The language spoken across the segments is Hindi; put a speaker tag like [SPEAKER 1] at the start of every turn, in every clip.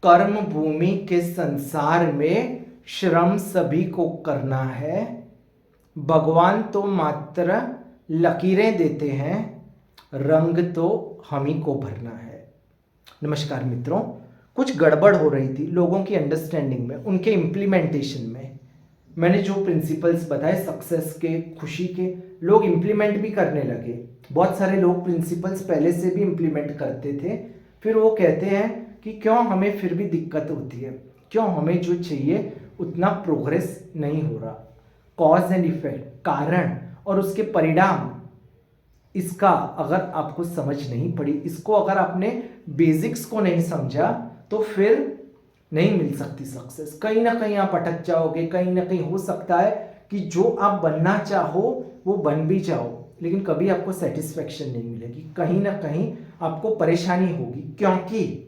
[SPEAKER 1] कर्म भूमि के संसार में श्रम सभी को करना है। भगवान तो मात्र लकीरें देते हैं, रंग तो हम ही को भरना है। नमस्कार मित्रों, कुछ गड़बड़ हो रही थी लोगों की अंडरस्टैंडिंग में, उनके इम्प्लीमेंटेशन में। मैंने जो प्रिंसिपल्स बताए सक्सेस के, खुशी के, लोग इम्प्लीमेंट भी करने लगे। बहुत सारे लोग प्रिंसिपल्स पहले से भी इम्प्लीमेंट करते थे, फिर वो कहते हैं कि क्यों हमें फिर भी दिक्कत होती है, क्यों हमें जो चाहिए उतना प्रोग्रेस नहीं हो रहा। कॉज एंड इफेक्ट, कारण और उसके परिणाम, इसका अगर आपको समझ नहीं पड़ी, इसको अगर आपने बेसिक्स को नहीं समझा, तो फिर नहीं मिल सकती सक्सेस। कहीं ना कहीं आप अटक जाओगे, कहीं ना कहीं हो सकता है कि जो आप बनना चाहो वो बन भी जाओ, लेकिन कभी आपको सेटिस्फेक्शन नहीं मिलेगी, कहीं ना कहीं आपको परेशानी होगी। क्योंकि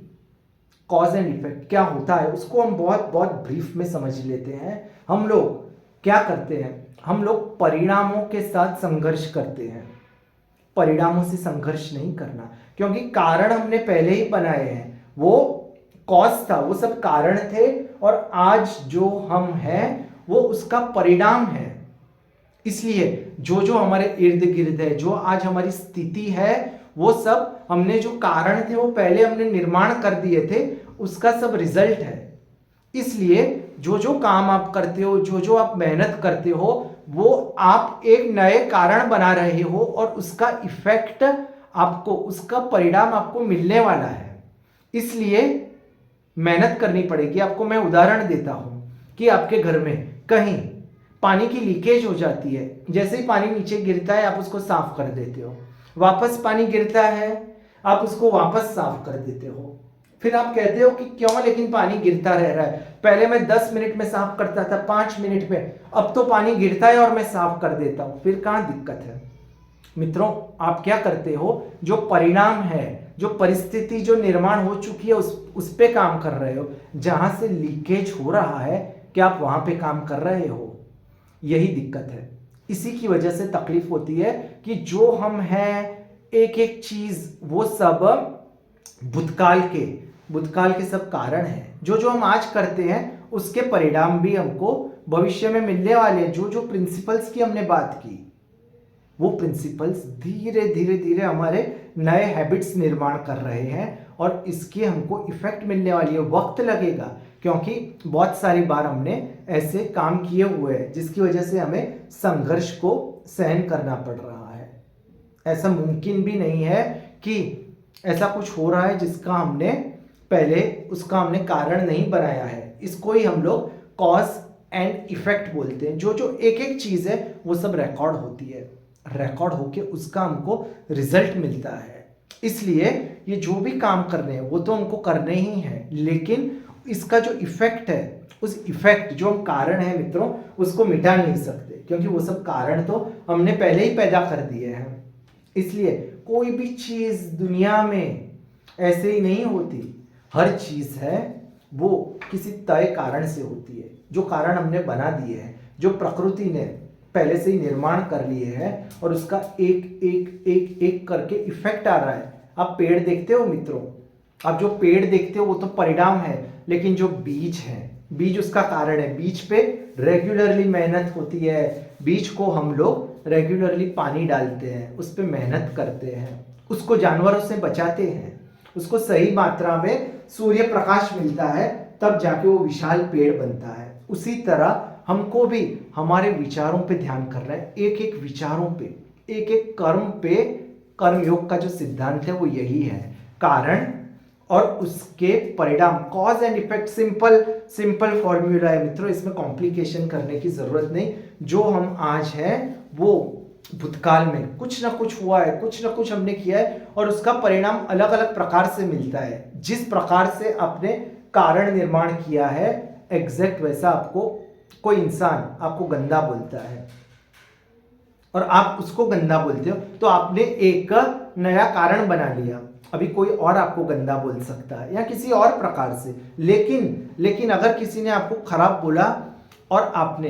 [SPEAKER 1] कॉज एंड इफेक्ट क्या होता है उसको हम बहुत बहुत ब्रीफ में समझ लेते हैं। हम लोग क्या करते हैं, हम लोग परिणामों के साथ संघर्ष करते हैं। परिणामों से संघर्ष नहीं करना, क्योंकि कारण हमने पहले ही बनाए हैं। वो कॉज था, वो सब कारण थे, और आज जो हम हैं वो उसका परिणाम है। इसलिए जो जो हमारे इर्द गिर्द है, जो आज हमारी स्थिति है, वो सब हमने जो कारण थे वो पहले हमने निर्माण कर दिए थे, उसका सब रिजल्ट है। इसलिए जो जो काम आप करते हो, जो जो आप मेहनत करते हो, वो आप एक नए कारण बना रहे हो, और उसका इफेक्ट आपको, उसका परिणाम आपको मिलने वाला है। इसलिए मेहनत करनी पड़ेगी आपको। मैं उदाहरण देता हूं कि आपके घर में कहीं पानी की लीकेज हो जाती है, जैसे ही पानी नीचे गिरता है आप उसको साफ कर देते हो, वापस पानी गिरता है आप उसको वापस साफ कर देते हो। फिर आप कहते हो कि क्यों लेकिन पानी गिरता रह रहा है, पहले मैं 10 मिनट में साफ करता था, 5 मिनट में, अब तो पानी गिरता है और मैं साफ कर देता हूं। फिर कहां दिक्कत है? मित्रों, आप क्या करते हो, जो परिणाम है, जो परिस्थिति जो निर्माण हो चुकी है उस पे काम कर रहे हो। जहां से लीकेज हो रहा है, क्या आप वहां पे काम कर रहे हो? यही दिक्कत है। इसी की वजह से तकलीफ होती है कि जो हम हैं, एक एक चीज, वो सब भूतकाल के सब कारण हैं। जो जो हम आज करते हैं उसके परिणाम भी हमको भविष्य में मिलने वाले हैं। जो जो प्रिंसिपल्स की हमने बात की, वो प्रिंसिपल्स धीरे धीरे धीरे हमारे नए हैबिट्स निर्माण कर रहे हैं, और इसके हमको इफेक्ट मिलने वाली है। वक्त लगेगा, क्योंकि बहुत सारी बार हमने ऐसे काम किए हुए हैं जिसकी वजह से हमें संघर्ष को सहन करना पड़ रहा है। ऐसा मुमकिन भी नहीं है कि ऐसा कुछ हो रहा है जिसका हमने पहले, उसका हमने कारण नहीं बनाया है। इसको ही हम लोग कॉज एंड इफेक्ट बोलते हैं। जो जो एक एक चीज है वो सब रिकॉर्ड होती है, रिकॉर्ड होके उसका हमको रिजल्ट मिलता है। इसलिए ये जो भी काम कर रहे हैं वो तो हमको करने ही है, लेकिन इसका जो इफेक्ट है, उस इफेक्ट जो हम कारण है मित्रों, उसको मिटा नहीं सकते, क्योंकि वो सब कारण तो हमने पहले ही पैदा कर दिए हैं। इसलिए कोई भी चीज दुनिया में ऐसे ही नहीं होती। हर चीज है वो किसी तय कारण से होती है, जो कारण हमने बना दिए हैं, जो प्रकृति ने पहले से ही निर्माण कर लिए हैं, और उसका एक एक एक एक करके इफेक्ट आ रहा है। आप पेड़ देखते हो मित्रों, आप जो पेड़ देखते हो वो तो परिणाम है, लेकिन जो बीज है, बीज उसका कारण है। बीज पे रेगुलरली मेहनत होती है, बीज को हम लोग रेगुलरली पानी डालते हैं, उस पर मेहनत करते हैं, उसको जानवरों से बचाते हैं, उसको सही मात्रा में सूर्य प्रकाश मिलता है, तब जाके वो विशाल पेड़ बनता है। उसी तरह हमको भी हमारे विचारों पे ध्यान करना है, एक एक विचारों पे, एक एक कर्म पे। कर्मयोग का जो सिद्धांत है वो यही है, कारण और उसके परिणाम, cause and effect. Simple formula है मित्रों, इसमें कॉम्प्लिकेशन करने की जरूरत नहीं। जो हम आज हैं वो भूतकाल में कुछ ना कुछ हुआ है, कुछ ना कुछ हमने किया है, और उसका परिणाम अलग अलग प्रकार से मिलता है। जिस प्रकार से आपने कारण निर्माण किया है, एग्जैक्ट वैसा आपको कोई इंसान आपको गंदा बोलता है और आप उसको गंदा बोलते हो, तो आपने एक नया कारण बना लिया। अभी कोई और आपको गंदा बोल सकता है या किसी और प्रकार से, लेकिन अगर किसी ने आपको खराब बोला और आपने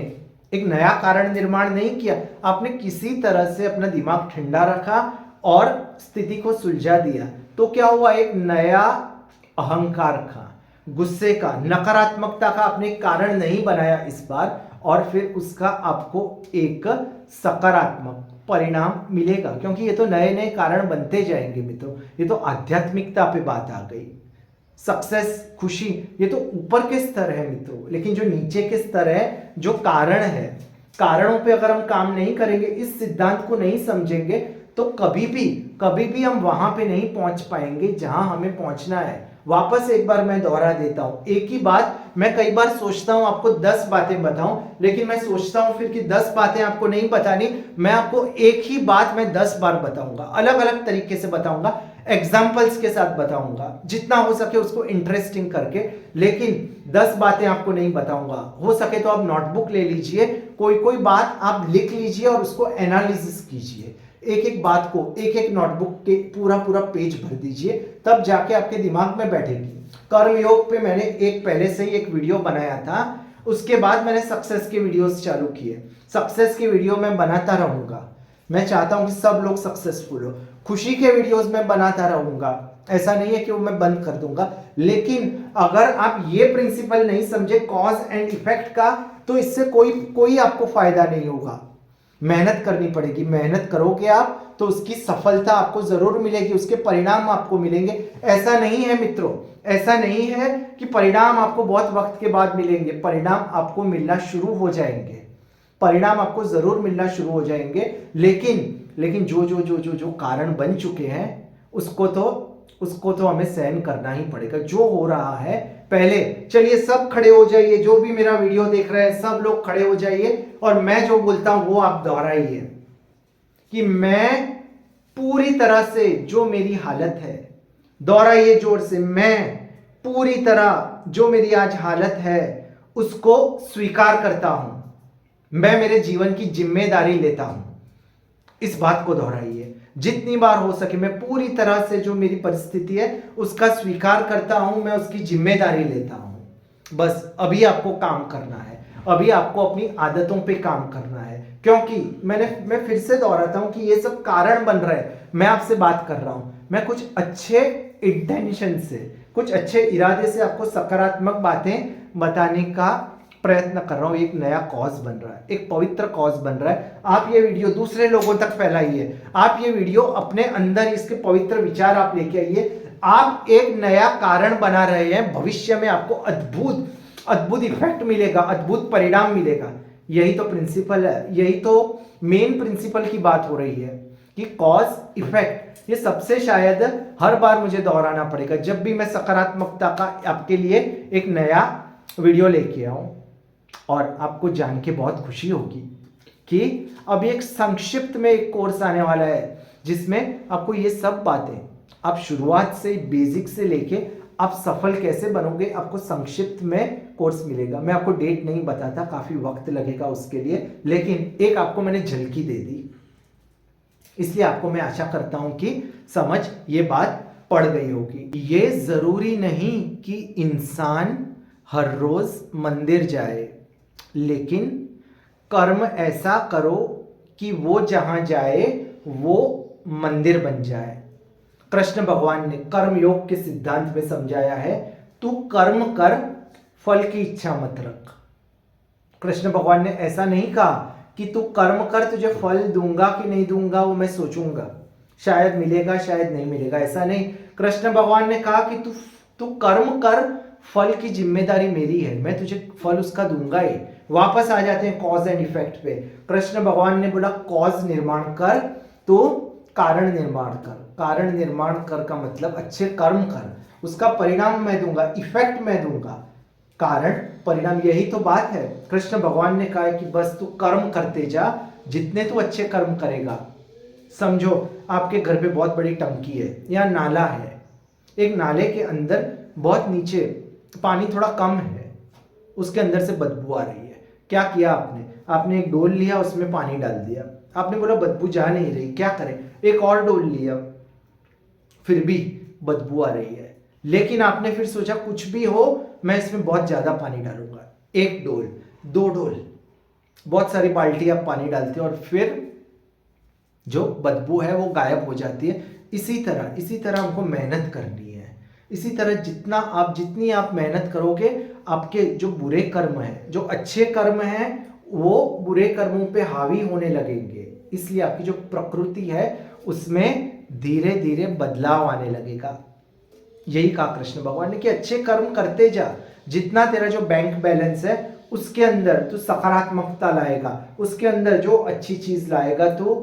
[SPEAKER 1] एक नया कारण निर्माण नहीं किया, आपने किसी तरह से अपना दिमाग ठंडा रखा और स्थिति को सुलझा दिया, तो क्या हुआ, एक नया अहंकार था। गुस्से का, नकारात्मकता का आपने कारण नहीं बनाया इस बार, और फिर उसका आपको एक सकारात्मक परिणाम मिलेगा, क्योंकि ये तो नए नए कारण बनते जाएंगे मित्रों। ये तो आध्यात्मिकता पे बात आ गई। सक्सेस, खुशी, ये तो ऊपर के स्तर है मित्रों, लेकिन जो नीचे के स्तर है, जो कारण है, कारणों पे अगर हम काम नहीं करेंगे, इस सिद्धांत को नहीं समझेंगे, तो कभी भी हम वहां पे नहीं पहुंच पाएंगे जहां हमें पहुंचना है। वापस एक बार मैं दोहरा देता हूं, एक ही बात मैं कई बार सोचता हूं आपको 10 बातें बताऊं, लेकिन मैं सोचता हूं फिर कि 10 बातें आपको नहीं बतानी, मैं आपको एक ही बात मैं 10 बार बताऊंगा, अलग अलग तरीके से बताऊंगा, एग्जाम्पल्स के साथ बताऊंगा, जितना हो सके उसको इंटरेस्टिंग करके, लेकिन 10 बातें आपको नहीं बताऊंगा। हो सके तो आप नोटबुक ले लीजिए, कोई कोई बात आप लिख लीजिए और उसको एनालिसिस कीजिए, एक एक बात को एक एक नोटबुक के पूरा पूरा पेज भर दीजिए, तब जाके आपके दिमाग में बैठेगी। कर्मयोग पे मैंने एक पहले से ही एक वीडियो बनाया था, उसके बाद मैंने सक्सेस के वीडियोस चालू किए। सक्सेस के वीडियो मैं बनाता रहूंगा, मैं चाहता हूं कि सब लोग सक्सेसफुल हो। खुशी के वीडियोस में बनाता रहूंगा, ऐसा नहीं है कि वो मैं बंद कर दूंगा, लेकिन अगर आप ये प्रिंसिपल नहीं समझे कॉज एंड इफेक्ट का, तो इससे कोई आपको फायदा नहीं होगा। मेहनत करनी पड़ेगी, मेहनत करोगे आप तो उसकी सफलता आपको जरूर मिलेगी, उसके परिणाम आपको मिलेंगे। ऐसा नहीं है मित्रों, ऐसा नहीं है कि परिणाम आपको बहुत वक्त के बाद मिलेंगे, परिणाम आपको मिलना शुरू हो जाएंगे, परिणाम आपको जरूर मिलना शुरू हो जाएंगे, लेकिन जो कारण बन चुके हैं उसको तो हमें सहन करना ही पड़ेगा। जो हो रहा है, पहले चलिए सब खड़े हो जाइए, जो भी मेरा वीडियो देख रहे हैं सब लोग खड़े हो जाइए, और मैं जो बोलता हूं वो आप दोहराइए कि मैं पूरी तरह से, जो मेरी हालत है, दोहराइए जोर से, मैं पूरी तरह जो मेरी आज हालत है उसको स्वीकार करता हूं, मैं मेरे जीवन की जिम्मेदारी लेता हूं। इस बात को दोहराइए जितनी बार हो सके, मैं पूरी तरह से जो मेरी परिस्थिति है उसका स्वीकार करता हूं, मैं उसकी जिम्मेदारी लेता हूं। बस अभी आपको काम करना है, अभी आपको अपनी आदतों पे काम करना है, क्योंकि मैं फिर से दोहराता हूं कि ये सब कारण बन रहे हैं। मैं आपसे बात कर रहा हूं, मैं कुछ अच्छे इंटेंशन से, कुछ अच्छे इरादे से आपको सकारात्मक बातें बताने का प्रयत्न कर रहा हूं। एक नया कॉज बन रहा है, एक पवित्र कॉज बन रहा है। आप ये वीडियो दूसरे लोगों तक फैलाइए, आप ये वीडियो अपने अंदर इसके पवित्र विचार आप लेके आइए। आप एक नया कारण बना रहे हैं, भविष्य में आपको अद्भुत इफेक्ट मिलेगा, अद्भुत परिणाम मिलेगा। यही तो प्रिंसिपल है, यही तो मेन प्रिंसिपल की बात हो रही है कि कॉज इफेक्ट। ये सबसे शायद हर बार मुझे दोहराना पड़ेगा जब भी मैं सकारात्मकता का आपके लिए एक नया वीडियो लेके आऊं, और आपको जान के बहुत खुशी होगी कि अब एक संक्षिप्त में एक कोर्स आने वाला है जिसमें आपको ये सब बातें, आप शुरुआत से बेसिक से लेके आप सफल कैसे बनोगे, आपको संक्षिप्त में कोर्स मिलेगा। मैं आपको डेट नहीं बताता, काफी वक्त लगेगा उसके लिए, लेकिन एक आपको मैंने झलकी दे दी, इसलिए आपको मैं आशा करता हूं कि समझ ये बात पड़ गई होगी। ये जरूरी नहीं कि इंसान हर रोज मंदिर जाए, लेकिन कर्म ऐसा करो कि वो जहां जाए वो मंदिर बन जाए। कृष्ण भगवान ने कर्म योग के सिद्धांत में समझाया है, तू कर्म कर, फल की इच्छा मत रख। कृष्ण भगवान ने ऐसा नहीं कहा कि तू कर्म कर, तुझे फल दूंगा कि नहीं दूंगा वो मैं सोचूंगा, शायद मिलेगा शायद नहीं मिलेगा, ऐसा नहीं। कृष्ण भगवान ने कहा कि तू कर्म कर, फल की जिम्मेदारी मेरी है, मैं तुझे फल उसका दूंगा ही। वापस आ जाते हैं कॉज एंड इफेक्ट पे। कृष्ण भगवान ने बोला कॉज निर्माण कर, तो कारण निर्माण कर। कारण निर्माण कर का मतलब अच्छे कर्म कर, उसका परिणाम मैं दूंगा, इफेक्ट मैं दूंगा। कारण परिणाम, यही तो बात है। कृष्ण भगवान ने कहा है कि बस तू कर्म करते जा, जितने तू अच्छे कर्म करेगा। समझो आपके घर पे बहुत बड़ी टंकी है या नाला है, एक नाले के अंदर बहुत नीचे पानी थोड़ा कम है, उसके अंदर से बदबू आ रही है। क्या किया आपने एक डोल लिया, उसमें पानी डाल दिया, आपने बोला बदबू जा नहीं रही, क्या करें, एक और डोल लिया, फिर भी बदबू आ रही है। लेकिन आपने फिर सोचा कुछ भी हो मैं इसमें बहुत ज्यादा पानी डालूंगा, एक डोल, दो डोल, बहुत सारी बाल्टी आप पानी डालते हो और फिर जो बदबू है वो गायब हो जाती है। इसी तरह हमको मेहनत करनी है, इसी तरह जितनी आप मेहनत करोगे, आपके जो बुरे कर्म हैं, जो अच्छे कर्म हैं, वो बुरे कर्मों पे हावी होने लगेंगे। इसलिए आपकी जो प्रकृति है उसमें धीरे धीरे बदलाव आने लगेगा। यही कहा कृष्ण भगवान ने कि अच्छे कर्म करते जा, जितना तेरा जो बैंक बैलेंस है उसके अंदर तू सकारात्मकता लाएगा, उसके अंदर जो अच्छी चीज लाएगा तो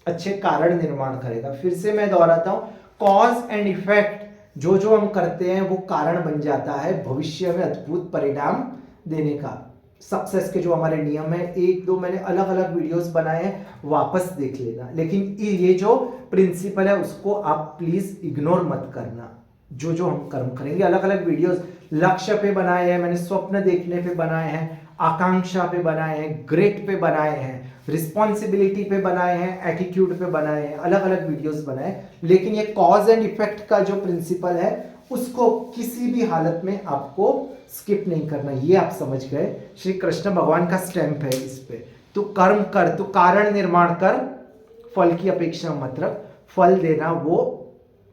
[SPEAKER 1] अच्छे कारण निर्माण करेगा। फिर से मैं दोहराता हूं, कॉज एंड इफेक्ट जो जो हम करते हैं वो कारण बन जाता है भविष्य में अद्भुत परिणाम देने का। सक्सेस के जो हमारे नियम है, एक दो मैंने अलग अलग वीडियोस बनाए हैं, वापस देख लेना। लेकिन ये जो प्रिंसिपल है उसको आप प्लीज इग्नोर मत करना। जो जो हम कर्म करेंगे, अलग अलग वीडियोस लक्ष्य पे बनाए हैं मैंने, स्वप्न देखने पे बनाए हैं, आकांक्षा पे बनाए हैं, ग्रेट पे बनाए हैं, रिस्पॉन्सिबिलिटी पे बनाए हैं, एटीट्यूड पे बनाए हैं, अलग अलग वीडियोस बनाए। लेकिन ये कॉज एंड इफेक्ट का जो प्रिंसिपल है उसको किसी भी हालत में आपको स्किप नहीं करना। ये आप समझ गए, श्री कृष्ण भगवान का स्टैंप है इस पे। तू कर्म कर, तू कारण निर्माण कर, फल की अपेक्षा मत रख, फल देना वो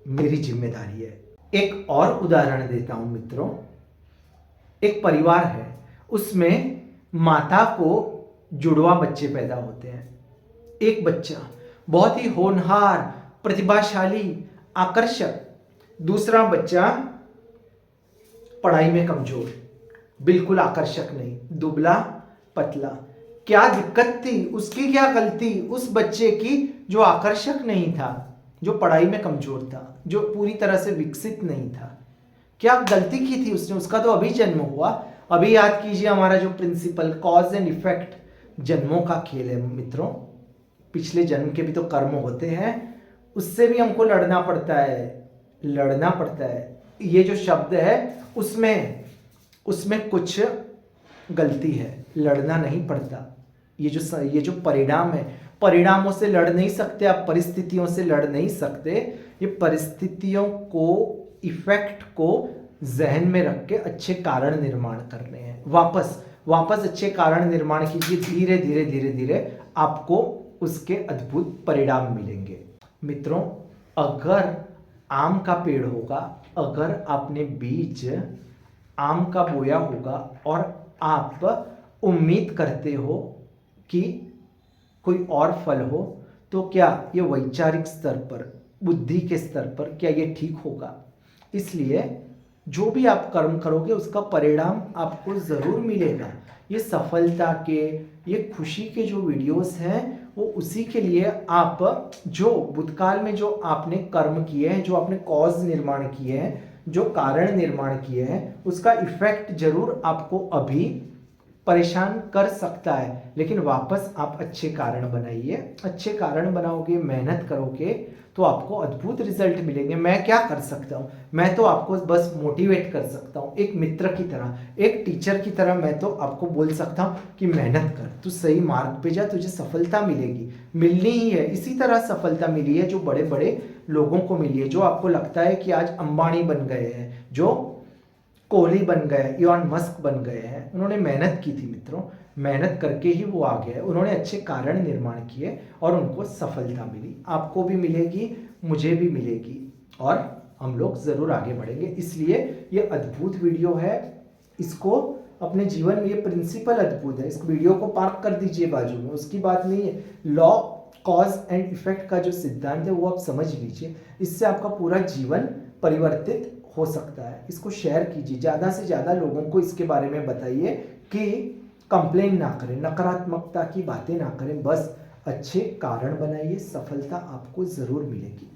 [SPEAKER 1] मेरी जिम्मेदारी है। एक और उदाहरण देता हूं मित्रों। एक परिवार है, उसमें माता को जुड़वा बच्चे पैदा होते हैं। एक बच्चा बहुत ही होनहार, प्रतिभाशाली, आकर्षक, दूसरा बच्चा पढ़ाई में कमजोर, बिल्कुल आकर्षक नहीं, दुबला पतला। क्या दिक्कत थी, उसकी क्या गलती, उस बच्चे की जो आकर्षक नहीं था, जो पढ़ाई में कमजोर था, जो पूरी तरह से विकसित नहीं था, क्या गलती की थी उसने? उसका तो अभी जन्म हुआ। अभी याद कीजिए हमारा जो प्रिंसिपल कॉज एंड इफेक्ट, जन्मों का खेल है मित्रों। पिछले जन्म के भी तो कर्म होते हैं, उससे भी हमको लड़ना पड़ता है। ये जो शब्द है उसमें कुछ गलती है, लड़ना नहीं पड़ता। ये जो परिणाम है, परिणामों से लड़ नहीं सकते आप, परिस्थितियों से लड़ नहीं सकते। ये परिस्थितियों को, इफेक्ट को जहन में रख के अच्छे कारण निर्माण करने हैं। वापस अच्छे कारण निर्माण कीजिए, धीरे धीरे धीरे धीरे आपको उसके अद्भुत परिणाम मिलेंगे। मित्रों, अगर आम का पेड़ होगा, अगर आपने बीज आम का बोया होगा और आप उम्मीद करते हो कि कोई और फल हो, तो क्या ये वैचारिक स्तर पर, बुद्धि के स्तर पर क्या ये ठीक होगा? इसलिए जो भी आप कर्म करोगे उसका परिणाम आपको जरूर मिलेगा। ये सफलता के, ये खुशी के जो वीडियोस हैं वो उसी के लिए आप जो भूतकाल में जो आपने कर्म किए हैं, जो आपने कॉज निर्माण किए हैं, जो कारण निर्माण किए हैं, उसका इफेक्ट जरूर आपको अभी परेशान कर सकता है। लेकिन वापस आप अच्छे कारण बनाइए, अच्छे कारण बनाओगे, मेहनत करोगे तो आपको अद्भुत रिजल्ट मिलेंगे। मैं क्या कर सकता हूँ? मैं तो आपको बस मोटिवेट कर सकता हूँ, एक मित्र की तरह, एक टीचर की तरह मैं तो आपको बोल सकता हूँ कि मेहनत कर, तू सही मार्ग पे जा, तुझे सफलता मिलेगी, मिलनी ही है। इसी तरह सफलता मिली है जो बड़े बड़े लोगों को मिली है, जो आपको लगता है कि आज अंबानी बन गए हैं, जो कोहली बन गए, इलॉन मस्क बन गए हैं। उन्होंने मेहनत की थी मित्रों, मेहनत करके ही वो आ गए। उन्होंने अच्छे कारण निर्माण किए और उनको सफलता मिली। आपको भी मिलेगी, मुझे भी मिलेगी और हम लोग जरूर आगे बढ़ेंगे। इसलिए ये अद्भुत वीडियो है, इसको अपने जीवन में, ये प्रिंसिपल अद्भुत है, इस वीडियो को पार्क कर दीजिए बाजू में, उसकी बात नहीं है। लॉ कॉज एंड इफेक्ट का जो सिद्धांत है वो आप समझ लीजिए, इससे आपका पूरा जीवन परिवर्तित हो सकता है। इसको शेयर कीजिए, ज़्यादा से ज़्यादा लोगों को इसके बारे में बताइए कि कंप्लेन ना करें, नकारात्मकता की बातें ना करें, बस अच्छे कारण बनाइए, सफलता आपको ज़रूर मिलेगी।